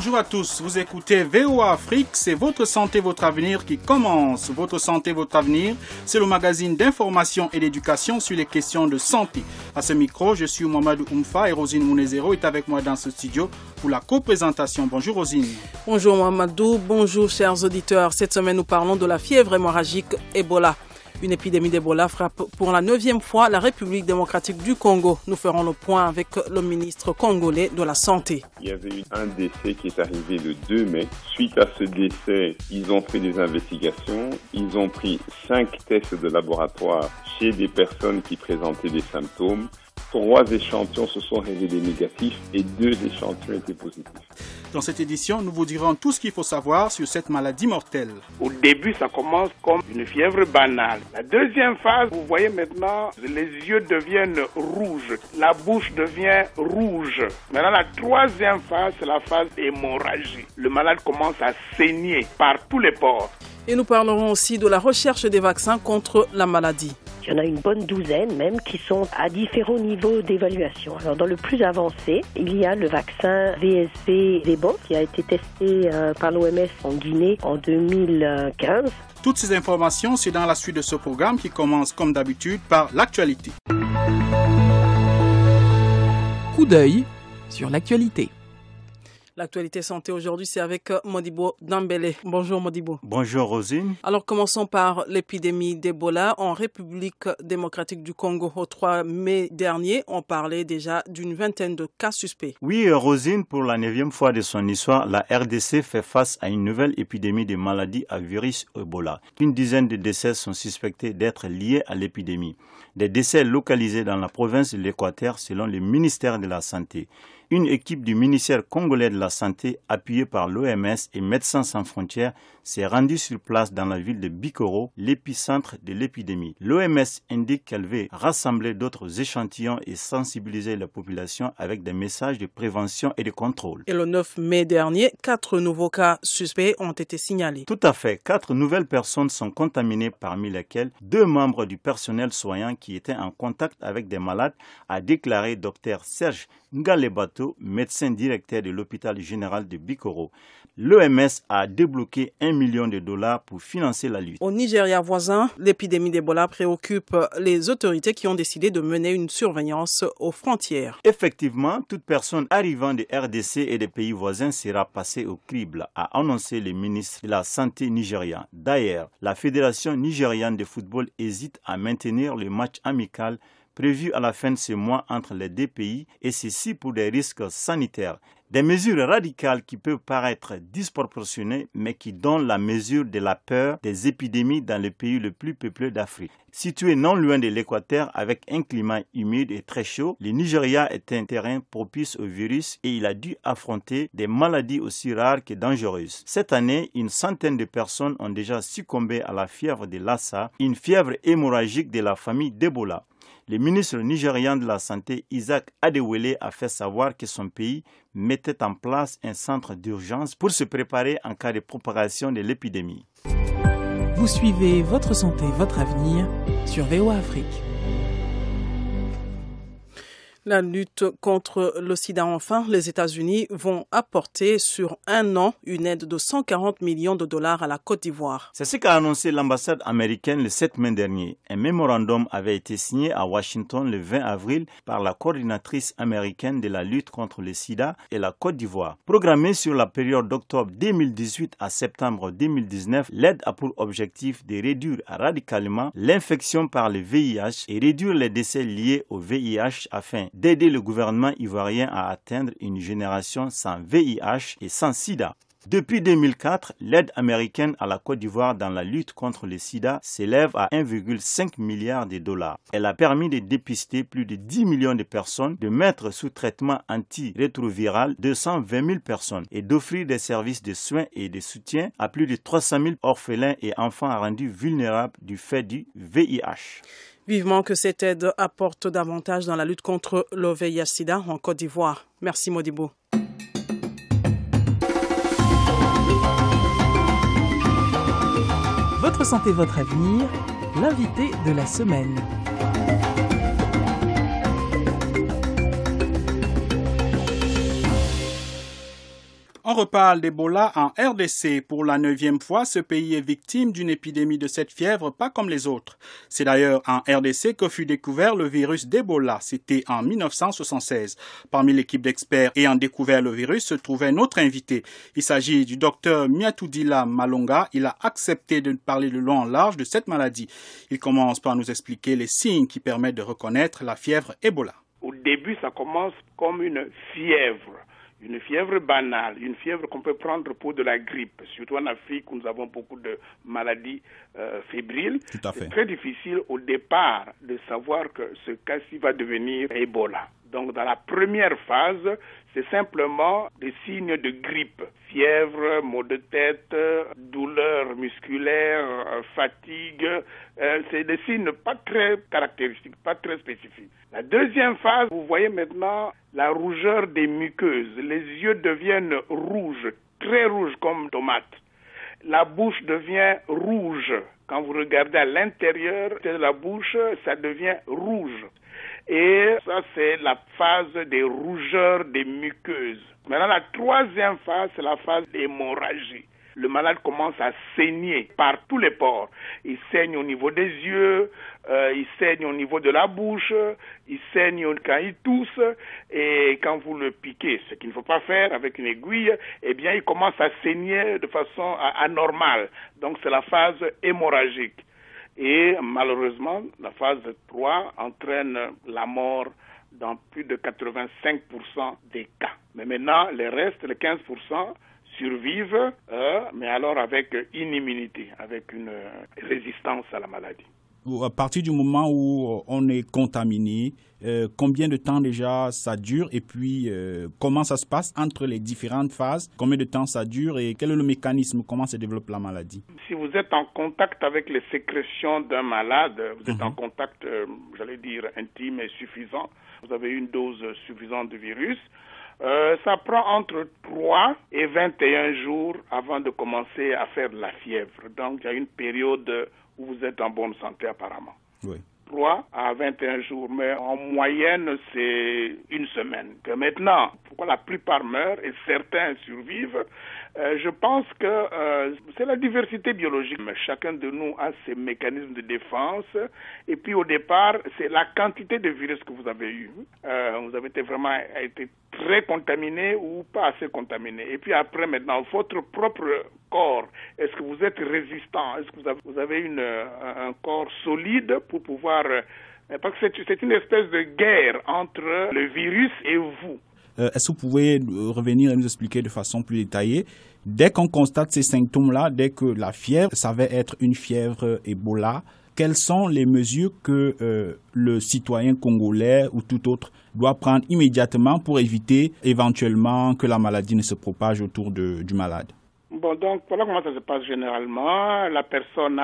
Bonjour à tous, vous écoutez VOA Afrique, c'est votre santé, votre avenir qui commence. Votre santé, votre avenir, c'est le magazine d'information et d'éducation sur les questions de santé. À ce micro, je suis Mohamed Oumfa et Rosine Mounezero est avec moi dans ce studio pour la co-présentation. Bonjour Rosine. Bonjour Mohamedou, bonjour chers auditeurs. Cette semaine, nous parlons de la fièvre hémorragique Ebola. Une épidémie d'Ebola frappe pour la 9e fois la République démocratique du Congo. Nous ferons le point avec le ministre congolais de la Santé. Il y avait eu un décès qui est arrivé le 2 mai. Suite à ce décès, ils ont fait des investigations. Ils ont pris 5 tests de laboratoire chez des personnes qui présentaient des symptômes. 3 échantillons se sont révélés négatifs et 2 échantillons étaient positifs. Dans cette édition, nous vous dirons tout ce qu'il faut savoir sur cette maladie mortelle. Au début, ça commence comme une fièvre banale. La deuxième phase, vous voyez maintenant, les yeux deviennent rouges, la bouche devient rouge. Maintenant, la troisième phase, c'est la phase hémorragie. Le malade commence à saigner par tous les pores. Et nous parlerons aussi de la recherche des vaccins contre la maladie. Il y en a une bonne douzaine même qui sont à différents niveaux d'évaluation. Alors dans le plus avancé, il y a le vaccin VSV-Lebo qui a été testé par l'OMS en Guinée en 2015. Toutes ces informations, c'est dans la suite de ce programme qui commence comme d'habitude par l'actualité. Coup d'œil sur l'actualité. L'actualité santé aujourd'hui, c'est avec Modibo Dambélé. Bonjour Modibo. Bonjour Rosine. Alors commençons par l'épidémie d'Ebola en République démocratique du Congo. Au 3 mai dernier, on parlait déjà d'une vingtaine de cas suspects. Oui Rosine, pour la 9e fois de son histoire, la RDC fait face à une nouvelle épidémie de maladies à virus Ebola. Une dizaine de décès sont suspectés d'être liés à l'épidémie. Des décès localisés dans la province de l'Équateur selon le ministère de la Santé. Une équipe du ministère congolais de la Santé, appuyée par l'OMS et Médecins sans frontières, s'est rendue sur place dans la ville de Bikoro, l'épicentre de l'épidémie. L'OMS indique qu'elle veut rassembler d'autres échantillons et sensibiliser la population avec des messages de prévention et de contrôle. Et le 9 mai dernier, 4 nouveaux cas suspects ont été signalés. Tout à fait. 4 nouvelles personnes sont contaminées, parmi lesquelles 2 membres du personnel soignant qui étaient en contact avec des malades, a déclaré Dr Serge Ngalebato, médecin directeur de l'hôpital général de Bikoro. L'OMS a débloqué $1 million pour financer la lutte. Au Nigeria voisin, l'épidémie d'Ebola préoccupe les autorités qui ont décidé de mener une surveillance aux frontières. Effectivement, toute personne arrivant de RDC et des pays voisins sera passée au crible, a annoncé le ministre de la Santé nigérian. D'ailleurs, la Fédération nigériane de football hésite à maintenir le match amical prévu à la fin de ce mois entre les 2 pays, et ceci pour des risques sanitaires. Des mesures radicales qui peuvent paraître disproportionnées, mais qui donnent la mesure de la peur des épidémies dans le pays le plus peuplé d'Afrique. Situé non loin de l'Équateur avec un climat humide et très chaud, le Nigeria est un terrain propice au virus et il a dû affronter des maladies aussi rares que dangereuses. Cette année, une centaine de personnes ont déjà succombé à la fièvre de Lassa, une fièvre hémorragique de la famille d'Ebola. Le ministre nigérian de la Santé, Isaac Adewele, a fait savoir que son pays mettait en place un centre d'urgence pour se préparer en cas de propagation de l'épidémie. Vous suivez Votre santé, votre avenir sur VOA Afrique. La lutte contre le sida, enfin, les États-Unis vont apporter sur 1 an une aide de $140 millions à la Côte d'Ivoire. C'est ce qu'a annoncé l'ambassade américaine le 7 mai dernier. Un mémorandum avait été signé à Washington le 20 avril par la coordinatrice américaine de la lutte contre le sida et la Côte d'Ivoire. Programmée sur la période d'octobre 2018 à septembre 2019, l'aide a pour objectif de réduire radicalement l'infection par le VIH et réduire les décès liés au VIH afin d'aider le gouvernement ivoirien à atteindre une génération sans VIH et sans sida. Depuis 2004, l'aide américaine à la Côte d'Ivoire dans la lutte contre le sida s'élève à 1,5 milliard de dollars. Elle a permis de dépister plus de 10 millions de personnes, de mettre sous traitement antirétroviral 220 000 personnes et d'offrir des services de soins et de soutien à plus de 300 000 orphelins et enfants rendus vulnérables du fait du VIH. Vivement que cette aide apporte davantage dans la lutte contre le VIH-Sida en Côte d'Ivoire. Merci Modibo. Votre santé, votre avenir, l'invité de la semaine. On On reparle d'Ebola en RDC. Pour la 9e fois, ce pays est victime d'une épidémie de cette fièvre, pas comme les autres. C'est d'ailleurs en RDC que fut découvert le virus d'Ebola. C'était en 1976. Parmi l'équipe d'experts ayant découvert le virus se trouvait notre invité. Il s'agit du docteur Miatoudila Malonga. Il a accepté de parler de long en large de cette maladie. Il commence par nous expliquer les signes qui permettent de reconnaître la fièvre Ebola. Au début, ça commence comme une fièvre banale, une fièvre qu'on peut prendre pour de la grippe, surtout en Afrique où nous avons beaucoup de maladies fébriles. Tout à fait. C'est très difficile au départ de savoir que ce cas-ci va devenir Ebola. Donc dans la première phase, c'est simplement des signes de grippe. Fièvre, maux de tête, douleurs musculaires, fatigue. C'est des signes pas très caractéristiques, pas très spécifiques. La deuxième phase, vous voyez maintenant la rougeur des muqueuses. Les yeux deviennent rouges, très rouges comme tomates. La bouche devient rouge. Quand vous regardez à l'intérieur de la bouche, ça devient rouge. Et ça, c'est la phase des rougeurs des muqueuses. Maintenant, la troisième phase, c'est la phase d'hémorragie. Le malade commence à saigner par tous les pores. Il saigne au niveau des yeux, il saigne au niveau de la bouche, il saigne quand il tousse, et quand vous le piquez, ce qu'il ne faut pas faire avec une aiguille, eh bien, il commence à saigner de façon anormale. Donc, c'est la phase hémorragique. Et malheureusement, la phase 3 entraîne la mort dans plus de 85% des cas. Mais maintenant, les restes, les 15%, survivent, mais alors avec une immunité, avec une résistance à la maladie. À partir du moment où on est contaminé, combien de temps déjà ça dure et puis comment ça se passe entre les différentes phases, combien de temps ça dure et quel est le mécanisme, comment se développe la maladie? Si vous êtes en contact avec les sécrétions d'un malade, vous êtes en contact, j'allais dire, intime et suffisant, vous avez une dose suffisante de virus, ça prend entre 3 et 21 jours avant de commencer à faire de la fièvre. Donc, il y a une période où vous êtes en bonne santé apparemment. Oui. 3 à 21 jours, mais en moyenne, c'est une semaine. Que maintenant, pourquoi la plupart meurent et certains survivent, je pense que c'est la diversité biologique. Mais chacun de nous a ses mécanismes de défense. Et puis au départ, c'est la quantité de virus que vous avez eu. Vous avez été très contaminé ou pas assez contaminé. Et puis après, maintenant, votre propre corps, est-ce que vous êtes résistant? Est-ce que vous avez un corps solide pour pouvoir... parce que c'est une espèce de guerre entre le virus et vous. Est-ce que vous pouvez revenir et nous expliquer de façon plus détaillée, dès qu'on constate ces symptômes-là, dès que la fièvre s'avère être une fièvre Ebola, quelles sont les mesures que le citoyen congolais ou tout autre doit prendre immédiatement pour éviter éventuellement que la maladie ne se propage autour du malade? Bon, donc voilà comment ça se passe généralement. La personne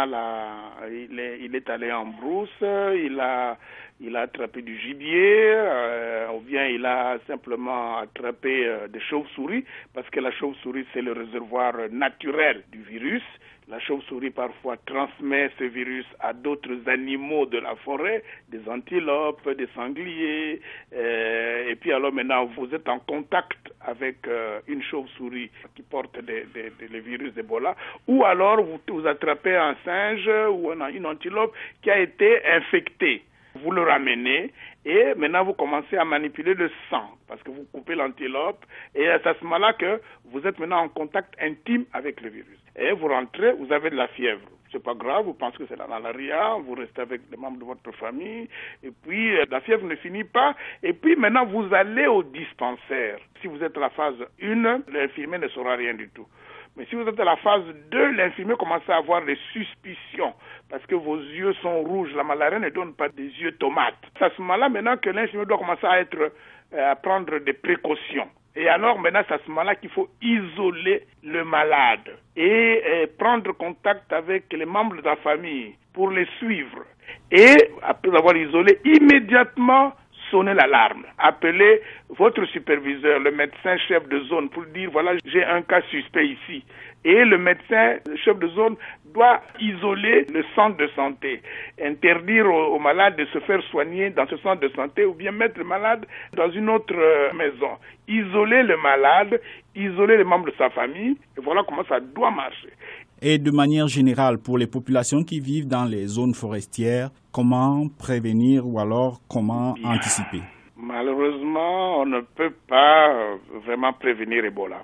il est allé en brousse, il a attrapé du gibier, ou bien il a simplement attrapé des chauves-souris, parce que la chauve-souris c'est le réservoir naturel du virus. La chauve-souris parfois transmet ce virus à d'autres animaux de la forêt, des antilopes, des sangliers, et puis alors maintenant vous êtes en contact avec une chauve-souris qui porte les virus d'Ebola, ou alors vous attrapez un singe ou une antilope qui a été infectée. Vous le ramenez et maintenant vous commencez à manipuler le sang parce que vous coupez l'antilope et c'est à ce moment-là que vous êtes maintenant en contact intime avec le virus. Et vous rentrez, vous avez de la fièvre. C'est pas grave, vous pensez que c'est la malaria, vous restez avec les membres de votre famille et puis la fièvre ne finit pas et puis maintenant vous allez au dispensaire. Si vous êtes à la phase 1, l'infirmier ne saura rien du tout. Mais si vous êtes à la phase 2, l'infirmier commence à avoir des suspicions parce que vos yeux sont rouges. La malaria ne donne pas des yeux tomates. C'est à ce moment-là maintenant que l'infirmier doit commencer à prendre des précautions. Et alors maintenant, c'est à ce moment-là qu'il faut isoler le malade et prendre contact avec les membres de la famille pour les suivre. Et après avoir isolé, immédiatement sonner l'alarme. Appelez votre superviseur, le médecin chef de zone pour dire voilà, j'ai un cas suspect ici. Et le médecin chef de zone doit isoler le centre de santé, interdire aux malades de se faire soigner dans ce centre de santé ou bien mettre le malade dans une autre maison. Isoler le malade, isoler les membres de sa famille, et voilà comment ça doit marcher. Et de manière générale, pour les populations qui vivent dans les zones forestières, comment prévenir ou alors comment anticiper? Malheureusement, on ne peut pas vraiment prévenir Ebola.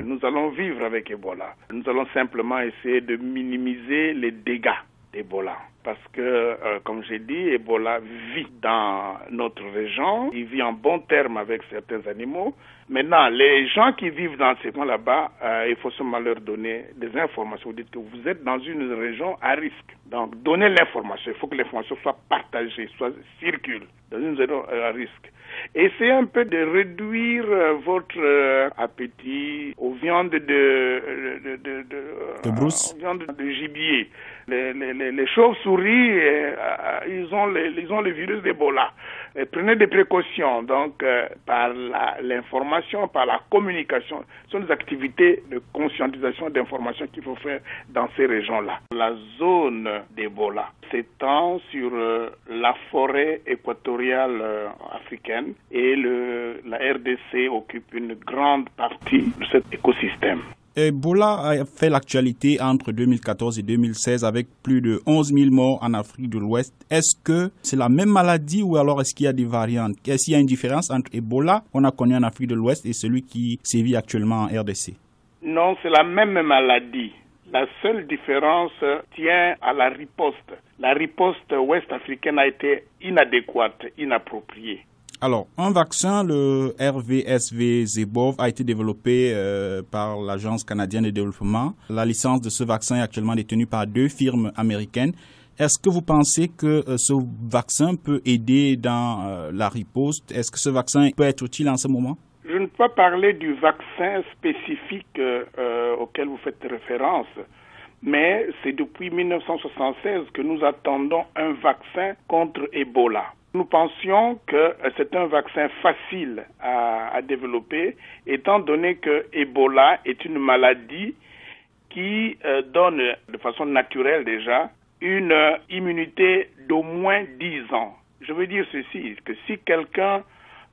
Nous allons vivre avec Ebola. Nous allons simplement essayer de minimiser les dégâts d'Ebola. Parce que, comme j'ai dit, Ebola vit dans notre région, il vit en bon terme avec certains animaux. Maintenant, les gens qui vivent dans ces coins là-bas, il faut seulement leur donner des informations. Vous dites que vous êtes dans une région à risque. Donc, donnez l'information. Il faut que l'information soit partagée, soit circule dans une région à risque. Essayez un peu de réduire votre appétit aux viandes de brousse, aux viandes de gibier. Les chauves-souris, ils ont le virus d'Ebola. Prenez des précautions. Donc, par l'information, par la communication, ce sont des activités de conscientisation d'information qu'il faut faire dans ces régions-là. La zone d'Ebola s'étend sur la forêt équatoriale africaine et la RDC occupe une grande partie de cet écosystème. Ebola a fait l'actualité entre 2014 et 2016 avec plus de 11 000 morts en Afrique de l'Ouest. Est-ce que c'est la même maladie ou alors est-ce qu'il y a des variantes? Est-ce qu'il y a une différence entre Ebola qu'on a connu en Afrique de l'Ouest et celui qui sévit actuellement en RDC? Non, c'est la même maladie. La seule différence tient à la riposte. La riposte ouest-africaine a été inadéquate, inappropriée. Alors, un vaccin, le RVSV-ZEBOV, a été développé par l'Agence canadienne de développement. La licence de ce vaccin est actuellement détenue par 2 firmes américaines. Est-ce que vous pensez que ce vaccin peut aider dans la riposte? Est-ce que ce vaccin peut être utile en ce moment? Je ne peux pas parler du vaccin spécifique auquel vous faites référence, mais c'est depuis 1976 que nous attendons un vaccin contre Ebola. Nous pensions que c'est un vaccin facile à développer, étant donné que Ebola est une maladie qui donne de façon naturelle déjà une immunité d'au moins 10 ans. Je veux dire ceci, que si quelqu'un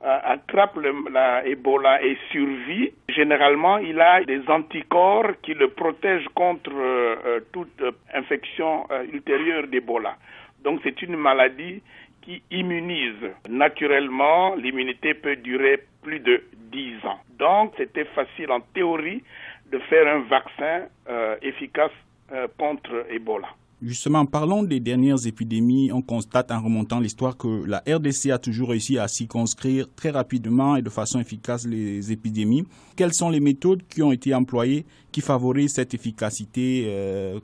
attrape la Ebola et survit, généralement il a des anticorps qui le protègent contre toute infection ultérieure d'Ebola. Donc c'est une maladie qui immunise. Naturellement, l'immunité peut durer plus de 10 ans. Donc, c'était facile en théorie de faire un vaccin efficace contre Ebola. Justement, parlons des dernières épidémies. On constate en remontant l'histoire que la RDC a toujours réussi à circonscrire très rapidement et de façon efficace les épidémies. Quelles sont les méthodes qui ont été employées qui favorisent cette efficacité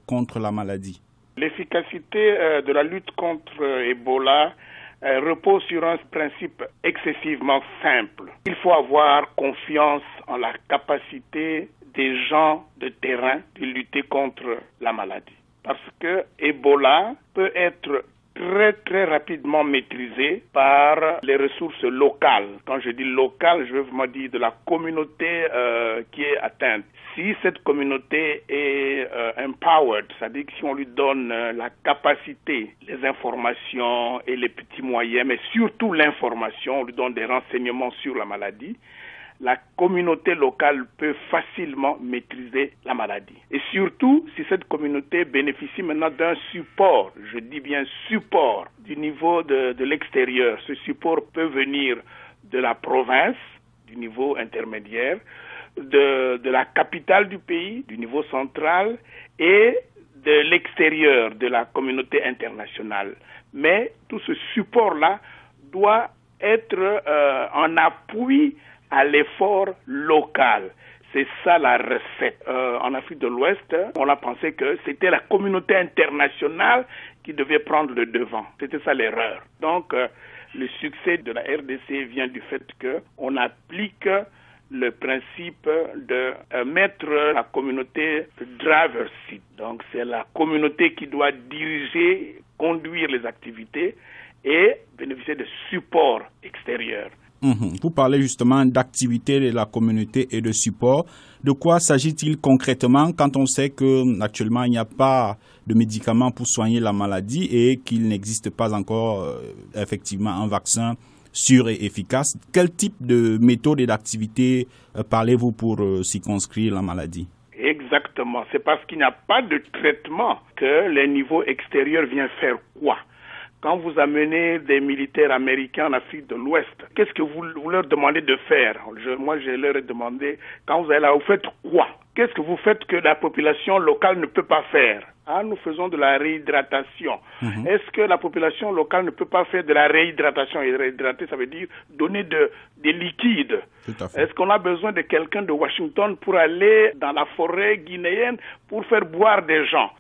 contre la maladie? L'efficacité de la lutte contre Ebola repose sur un principe excessivement simple. Il faut avoir confiance en la capacité des gens de terrain de lutter contre la maladie. Parce que Ebola peut être très rapidement maîtrisé par les ressources locales. Quand je dis locales, je veux vraiment dire de la communauté qui est atteinte. Si cette communauté est empowered, c'est-à-dire que si on lui donne la capacité, les informations et les petits moyens, mais surtout l'information, on lui donne des renseignements sur la maladie, la communauté locale peut facilement maîtriser la maladie. Et surtout, si cette communauté bénéficie maintenant d'un support, je dis bien support, du niveau de l'extérieur, ce support peut venir de la province, du niveau intermédiaire, de la capitale du pays, du niveau central, et de l'extérieur, de la communauté internationale. Mais tout ce support-là doit être en appui à l'effort local. C'est ça la recette. En Afrique de l'Ouest, on a pensé que c'était la communauté internationale qui devait prendre le devant. C'était ça l'erreur. Donc, le succès de la RDC vient du fait qu'on applique le principe de mettre la communauté driver seat. Donc, c'est la communauté qui doit diriger, conduire les activités et bénéficier de support extérieur. Vous parlez justement d'activités de la communauté et de support. De quoi s'agit-il concrètement quand on sait qu'actuellement il n'y a pas de médicaments pour soigner la maladie et qu'il n'existe pas encore effectivement un vaccin sûr et efficace? Quel type de méthode et d'activité parlez-vous pour circonscrire la maladie? Exactement. C'est parce qu'il n'y a pas de traitement que les niveaux extérieurs viennent faire quoi? Quand vous amenez des militaires américains en Afrique de l'Ouest, qu'est-ce que vous leur demandez de faire? Moi, je leur ai demandé, quand vous allez là, vous faites quoi? Qu'est-ce que vous faites que la population locale ne peut pas faire? Nous faisons de la réhydratation. Est-ce que la population locale ne peut pas faire de la réhydratation? Et réhydrater, ça veut dire donner des liquides. Est-ce qu'on a besoin de quelqu'un de Washington pour aller dans la forêt guinéenne pour faire boire des gens?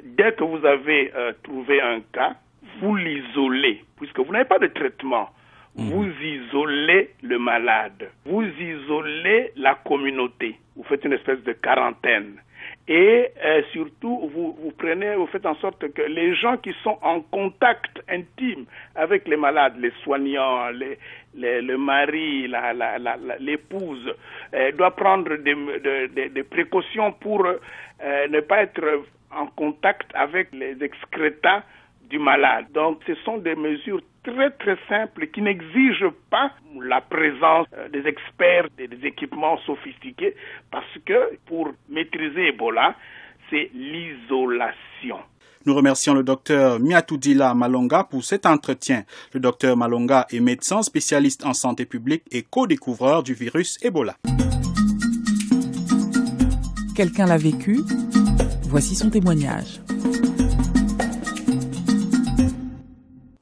Dès que vous avez trouvé un cas, vous l'isolez, puisque vous n'avez pas de traitement. Vous isolez le malade. Vous isolez la communauté. Vous faites une espèce de quarantaine. Et surtout, vous faites en sorte que les gens qui sont en contact intime avec les malades, les soignants, le mari, l'épouse, doivent prendre des précautions pour ne pas être en contact avec les excrétants du malade. Donc, ce sont des mesures très très simples qui n'exigent pas la présence des experts et des équipements sophistiqués, parce que pour maîtriser Ebola, c'est l'isolation. Nous remercions le docteur Miatoudila Malonga pour cet entretien. Le docteur Malonga est médecin spécialiste en santé publique et co-découvreur du virus Ebola. Quelqu'un l'a vécu? Voici son témoignage.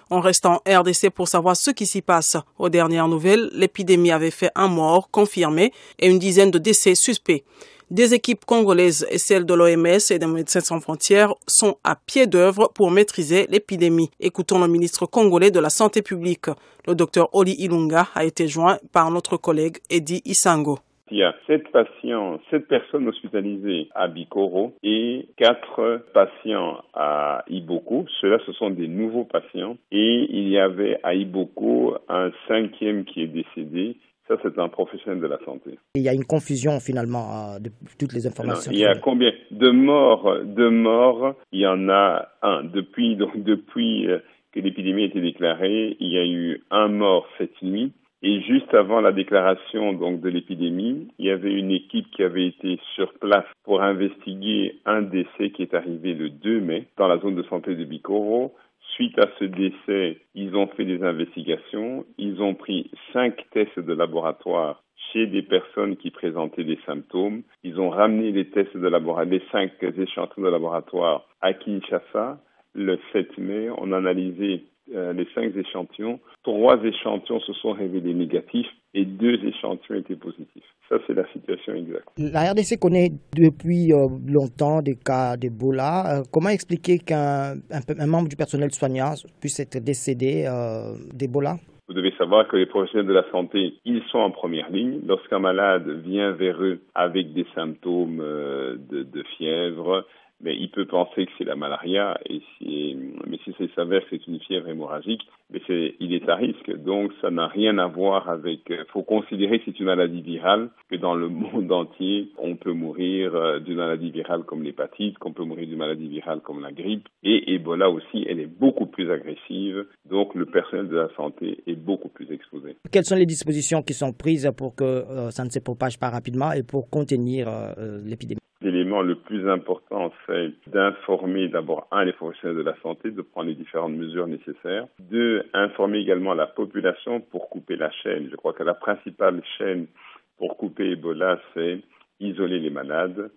On reste en RDC pour savoir ce qui s'y passe. Aux dernières nouvelles, l'épidémie avait fait un mort confirmé et une dizaine de décès suspects. Des équipes congolaises et celles de l'OMS et des Médecins sans frontières sont à pied d'œuvre pour maîtriser l'épidémie. Écoutons le ministre congolais de la Santé publique. Le docteur Oli Ilunga a été joint par notre collègue Eddie Isango. Il y a 7 personnes hospitalisées à Bikoro et 4 patients à Iboko. Ceux-là, ce sont des nouveaux patients. Et il y avait à Iboko un 5e qui est décédé. Ça, c'est un professionnel de la santé. Il y a une confusion, finalement, de toutes les informations. Non, il y a combien de morts, il y en a un. Depuis que l'épidémie a été déclarée, il y a eu un mort cette nuit. Et juste avant la déclaration donc de l'épidémie, il y avait une équipe qui avait été sur place pour investiguer un décès qui est arrivé le 2 mai dans la zone de santé de Bikoro. Suite à ce décès, ils ont fait des investigations. Ils ont pris 5 tests de laboratoire chez des personnes qui présentaient des symptômes. Ils ont ramené les tests de laboratoire, les 5 échantillons de laboratoire à Kinshasa. Le 7 mai, on a analysé les 5 échantillons. 3 échantillons se sont révélés négatifs et 2 échantillons étaient positifs. Ça, c'est la situation exacte. La RDC connaît depuis longtemps des cas d'Ebola. Comment expliquer qu'un membre du personnel soignant puisse être décédé d'Ebola? Vous devez savoir que les professionnels de la santé, ils sont en première ligne. Lorsqu'un malade vient vers eux avec des symptômes de fièvre, mais il peut penser que c'est la malaria, mais si ça s'avère que c'est une fièvre hémorragique, mais il est à risque. Donc ça n'a rien à voir avec. Faut considérer que c'est une maladie virale, que dans le monde entier, on peut mourir d'une maladie virale comme l'hépatite, qu'on peut mourir d'une maladie virale comme la grippe. Et Ebola aussi, elle est beaucoup plus agressive. Donc le personnel de la santé est beaucoup plus exposé. Quelles sont les dispositions qui sont prises pour que ça ne se propage pas rapidement et pour contenir l'épidémie? L'élément le plus important, c'est d'informer d'abord, les professionnels de la santé, de prendre les différentes mesures nécessaires. 2, informer également la population pour couper la chaîne. Je crois que la principale chaîne pour couper Ebola, c'est isoler les malades.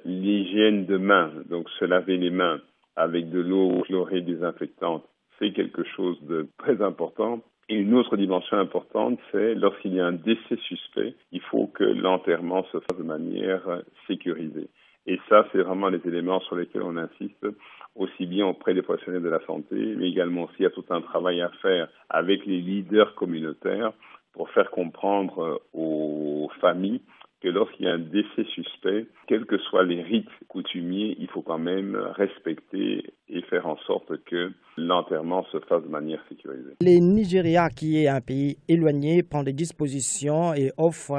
L'hygiène de main, donc se laver les mains avec de l'eau chlorée désinfectante, c'est quelque chose de très important. Et une autre dimension importante, c'est lorsqu'il y a un décès suspect, il faut que l'enterrement se fasse de manière sécurisée. Et ça, c'est vraiment les éléments sur lesquels on insiste, aussi bien auprès des professionnels de la santé, mais également aussi il y a tout un travail à faire avec les leaders communautaires pour faire comprendre aux familles que lorsqu'il y a un décès suspect, quels que soient les rites coutumiers, il faut quand même respecter et faire en sorte que l'enterrement se fasse de manière sécurisée. Le Nigeria, qui est un pays éloigné, prend des dispositions et offre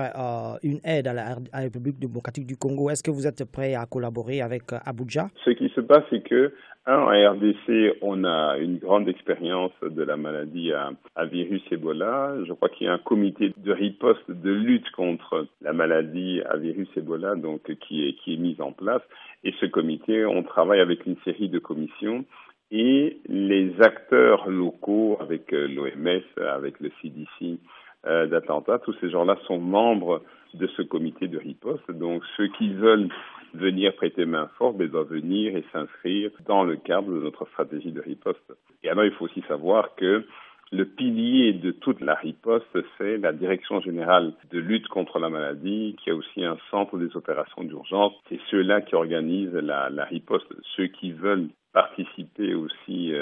une aide à la République démocratique du Congo. Est-ce que vous êtes prêt à collaborer avec Abuja? Ce qui se passe, c'est que en RDC, on a une grande expérience de la maladie à virus Ebola. Je crois qu'il y a un comité de riposte, de lutte contre la maladie à virus Ebola, donc qui est mis en place. Et ce comité, on travaille avec une série de commissions et les acteurs locaux, avec l'OMS, avec le CDC d'Atlanta, tous ces gens-là sont membres de ce comité de riposte. Donc, ceux qui veulent venir prêter main forte, doivent venir et s'inscrire dans le cadre de notre stratégie de riposte. Et alors, il faut aussi savoir que le pilier de toute la riposte, c'est la Direction générale de lutte contre la maladie, qui a aussi un centre des opérations d'urgence. C'est ceux-là qui organisent la riposte. Ceux qui veulent participer aussi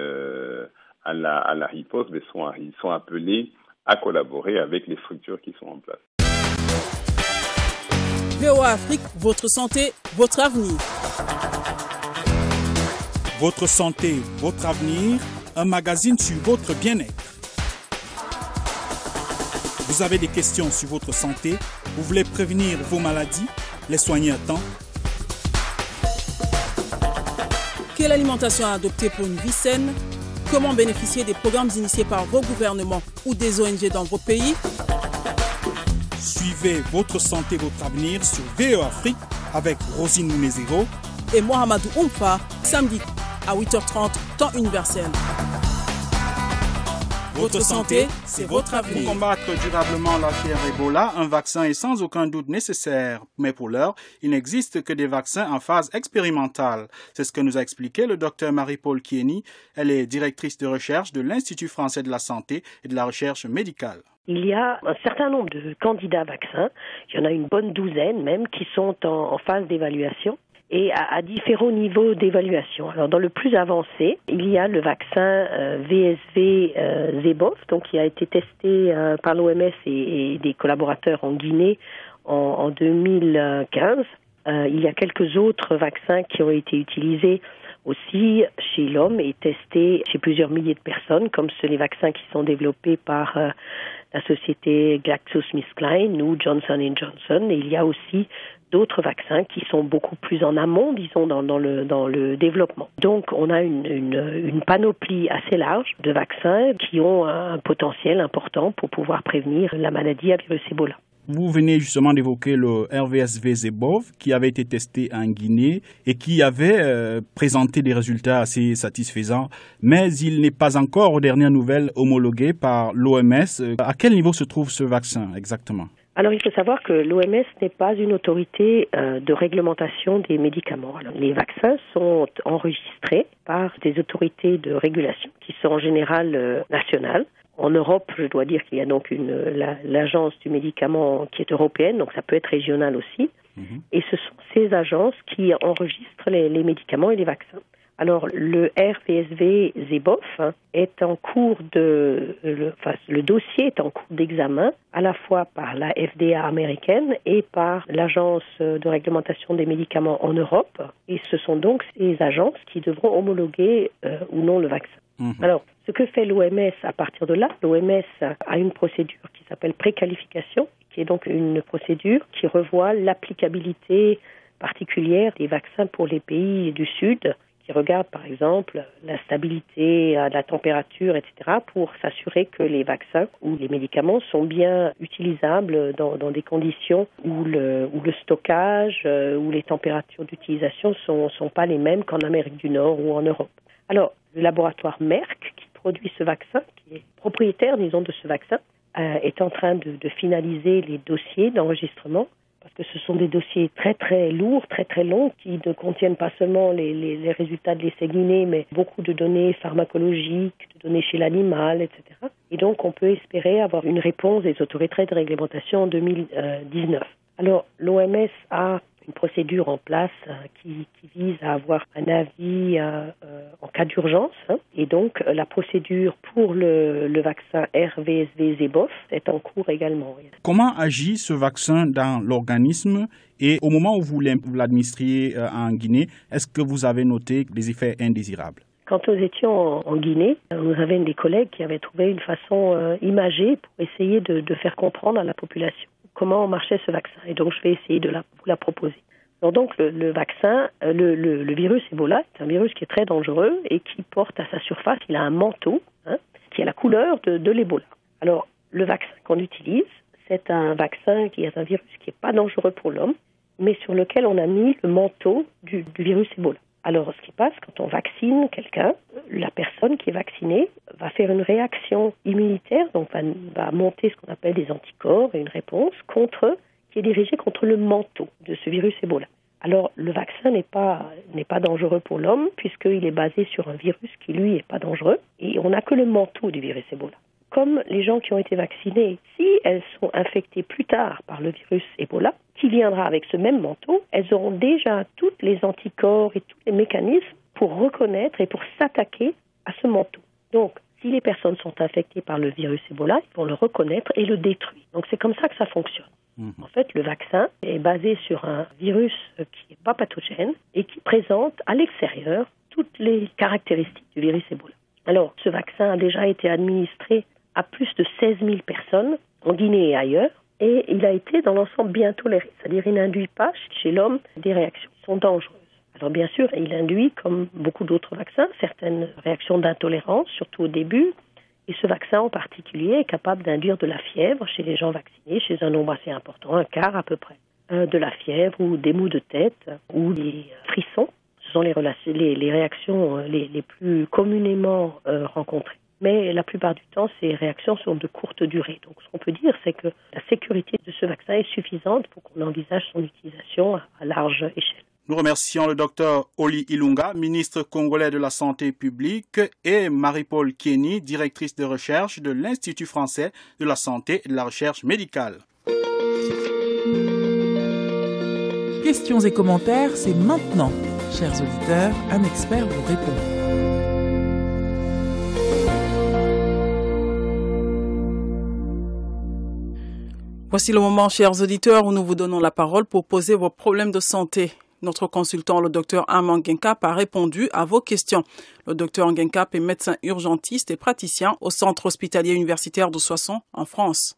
à la riposte sont appelés à collaborer avec les structures qui sont en place. VOA Afrique, votre santé, votre avenir. Votre santé, votre avenir, un magazine sur votre bien-être. Vous avez des questions sur votre santé, vous voulez prévenir vos maladies, les soigner à temps. Quelle alimentation adopter pour une vie saine? Comment bénéficier des programmes initiés par vos gouvernements ou des ONG dans vos pays? Suivez votre santé, votre avenir sur VOA Afrique avec Rosine Mounezero et Mohamedou Oumfa, samedi à 8h30, temps universel. Votre santé, c'est votre avenir. Pour combattre durablement la fièvre Ebola, un vaccin est sans aucun doute nécessaire. Mais pour l'heure, il n'existe que des vaccins en phase expérimentale. C'est ce que nous a expliqué le docteur Marie-Paul Kieni. Elle est directrice de recherche de l'Institut français de la santé et de la recherche médicale. Il y a un certain nombre de candidats vaccins, il y en a une bonne douzaine même, qui sont en phase d'évaluation et à différents niveaux d'évaluation. Alors dans le plus avancé, il y a le vaccin VSV Zebov, donc qui a été testé par l'OMS et des collaborateurs en Guinée en 2015. Il y a quelques autres vaccins qui ont été utilisés aussi chez l'homme et testés chez plusieurs milliers de personnes, comme les vaccins qui sont développés par la société GlaxoSmithKline ou Johnson & Johnson. Et il y a aussi d'autres vaccins qui sont beaucoup plus en amont, disons, dans le développement. Donc, on a une panoplie assez large de vaccins qui ont un potentiel important pour pouvoir prévenir la maladie à virus Ebola. Vous venez justement d'évoquer le RVSV Zebov qui avait été testé en Guinée et qui avait présenté des résultats assez satisfaisants, mais il n'est pas encore, aux dernières nouvelles, homologué par l'OMS. À quel niveau se trouve ce vaccin exactement ? Alors, il faut savoir que l'OMS n'est pas une autorité de réglementation des médicaments. Alors, les vaccins sont enregistrés par des autorités de régulation qui sont en général nationales. En Europe, je dois dire qu'il y a donc l'agence du médicament qui est européenne, donc ça peut être régional aussi. Et ce sont ces agences qui enregistrent les médicaments et les vaccins. Alors, le RVSV Zebov est en cours le dossier est en cours d'examen à la fois par la FDA américaine et par l'agence de réglementation des médicaments en Europe. Et ce sont donc ces agences qui devront homologuer ou non le vaccin. Alors, ce que fait l'OMS à partir de là, l'OMS a une procédure qui s'appelle préqualification, qui est donc une procédure qui revoit l'applicabilité particulière des vaccins pour les pays du Sud, qui regarde par exemple la stabilité, la température, etc., pour s'assurer que les vaccins ou les médicaments sont bien utilisables dans des conditions où le stockage, où les températures d'utilisation sont pas les mêmes qu'en Amérique du Nord ou en Europe. Alors, le laboratoire Merck, qui produit ce vaccin, qui est propriétaire, disons, de ce vaccin, est en train de finaliser les dossiers d'enregistrement, parce que ce sont des dossiers très très lourds, très très longs, qui ne contiennent pas seulement les résultats de l'essai Guinée, mais beaucoup de données pharmacologiques, de données chez l'animal, etc. Et donc, on peut espérer avoir une réponse des autorités de réglementation en 2019. Alors, l'OMS a une procédure en place qui vise à avoir un avis en cas d'urgence. Et donc, la procédure pour le vaccin RVSV-ZEBOF est en cours également. Comment agit ce vaccin dans l'organisme et au moment où vous l'administriez en Guinée, est-ce que vous avez noté des effets indésirables? Quand nous étions en Guinée, nous avions des collègues qui avaient trouvé une façon imagée pour essayer de faire comprendre à la population comment marchait ce vaccin. Et donc, je vais essayer de vous la proposer. Alors donc, le vaccin, le virus Ebola, c'est un virus qui est très dangereux et qui porte à sa surface, il a un manteau qui a la couleur de l'Ebola. Alors, le vaccin qu'on utilise, c'est un vaccin qui est un virus qui n'est pas dangereux pour l'homme, mais sur lequel on a mis le manteau du virus Ebola. Alors, ce qui passe, quand on vaccine quelqu'un, la personne qui est vaccinée va faire une réaction immunitaire, donc va monter ce qu'on appelle des anticorps et une réponse qui est dirigée contre le manteau de ce virus Ebola. Alors, le vaccin n'est pas dangereux pour l'homme, puisqu'il est basé sur un virus qui, lui, n'est pas dangereux, et on n'a que le manteau du virus Ebola. Comme les gens qui ont été vaccinés, si elles sont infectées plus tard par le virus Ebola, qui viendra avec ce même manteau, elles auront déjà tous les anticorps et tous les mécanismes pour reconnaître et pour s'attaquer à ce manteau. Donc, si les personnes sont infectées par le virus Ebola, ils vont le reconnaître et le détruire. Donc, c'est comme ça que ça fonctionne. En fait, le vaccin est basé sur un virus qui n'est pas pathogène et qui présente à l'extérieur toutes les caractéristiques du virus Ebola. Alors, ce vaccin a déjà été administré à plus de 16 000 personnes en Guinée et ailleurs, et il a été dans l'ensemble bien toléré. C'est-à-dire qu'il n'induit pas chez l'homme des réactions qui sont dangereuses. Alors bien sûr, il induit, comme beaucoup d'autres vaccins, certaines réactions d'intolérance, surtout au début, et ce vaccin en particulier est capable d'induire de la fièvre chez les gens vaccinés, chez un nombre assez important, un quart à peu près, de la fièvre ou des maux de tête ou des frissons. Ce sont les réactions les plus communément rencontrées. Mais la plupart du temps, ces réactions sont de courte durée. Donc, ce qu'on peut dire, c'est que la sécurité de ce vaccin est suffisante pour qu'on envisage son utilisation à large échelle. Nous remercions le docteur Oli Ilunga, ministre congolais de la Santé publique, et Marie-Paul Kieni, directrice de recherche de l'Institut français de la santé et de la recherche médicale. Questions et commentaires, c'est maintenant. Chers auditeurs, un expert vous répond. Voici le moment, chers auditeurs, où nous vous donnons la parole pour poser vos problèmes de santé. Notre consultant, le docteur Armand Ngenkap, a répondu à vos questions. Le docteur Ngenkap est médecin urgentiste et praticien au centre hospitalier universitaire de Soissons, en France.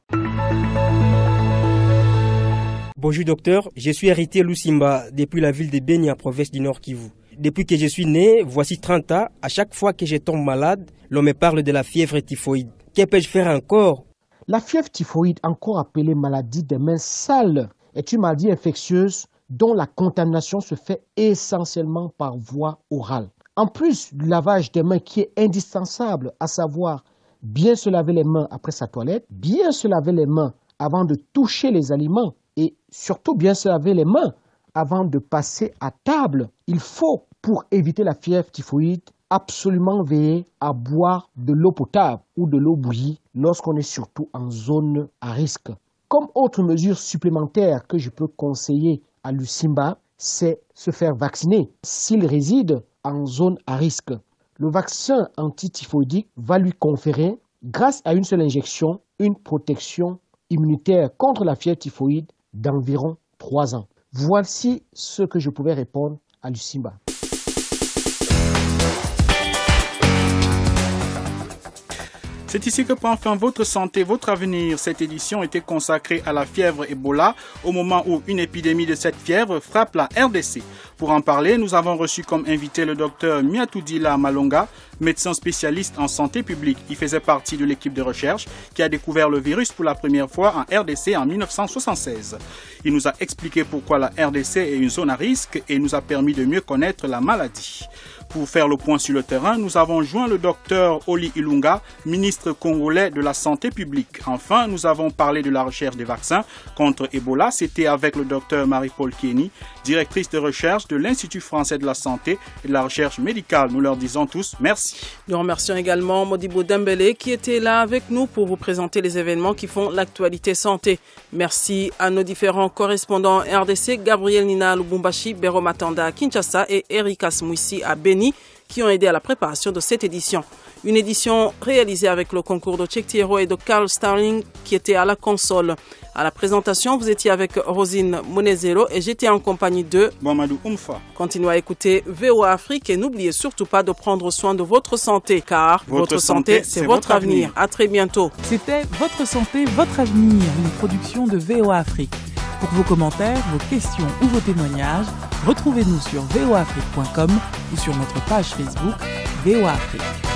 Bonjour docteur, je suis Héritier Lusimba depuis la ville de Benya, province du Nord Kivu. Depuis que je suis né, voici 30 ans, à chaque fois que je tombe malade, l'on me parle de la fièvre typhoïde. Que peux-je faire encore? La fièvre typhoïde, encore appelée maladie des mains sales, est une maladie infectieuse dont la contamination se fait essentiellement par voie orale. En plus du lavage des mains qui est indispensable, à savoir bien se laver les mains après sa toilette, bien se laver les mains avant de toucher les aliments et surtout bien se laver les mains avant de passer à table, il faut, pour éviter la fièvre typhoïde, absolument veiller à boire de l'eau potable ou de l'eau bouillie lorsqu'on est surtout en zone à risque. Comme autre mesure supplémentaire que je peux conseiller à Lusimba, c'est se faire vacciner s'il réside en zone à risque. Le vaccin antityphoïdique va lui conférer, grâce à une seule injection, une protection immunitaire contre la fièvre typhoïde d'environ 3 ans. Voici ce que je pouvais répondre à Lusimba. C'est ici que prend fin votre santé, votre avenir. Cette édition était consacrée à la fièvre Ebola au moment où une épidémie de cette fièvre frappe la RDC. Pour en parler, nous avons reçu comme invité le docteur Miatoudila Malonga, médecin spécialiste en santé publique. Il faisait partie de l'équipe de recherche qui a découvert le virus pour la première fois en RDC en 1976. Il nous a expliqué pourquoi la RDC est une zone à risque et nous a permis de mieux connaître la maladie. Pour faire le point sur le terrain, nous avons joint le docteur Oli Ilunga, ministre congolais de la santé publique. Enfin, nous avons parlé de la recherche des vaccins contre Ebola. C'était avec le docteur Marie-Paul Kieni, directrice de recherche de l'Institut français de la santé et de la recherche médicale. Nous leur disons tous merci. Nous remercions également Modibo Dembélé qui était là avec nous pour vous présenter les événements qui font l'actualité santé. Merci à nos différents correspondants RDC, Gabriel Nina à Lubumbashi, Bero Matanda à Kinshasa et Eric Asmoussi à Beni qui ont aidé à la préparation de cette édition. Une édition réalisée avec le concours de Tchèque Thiero et de Carl Starling qui était à la console. À la présentation, vous étiez avec Rosine Monezero et j'étais en compagnie de Mamadou Oumfa. Continuez à écouter VOA Afrique et n'oubliez surtout pas de prendre soin de votre santé car votre santé, c'est votre avenir. À très bientôt. C'était Votre santé, votre avenir, une production de VOA Afrique. Pour vos commentaires, vos questions ou vos témoignages, retrouvez-nous sur voaafrique.com ou sur notre page Facebook VOA Afrique.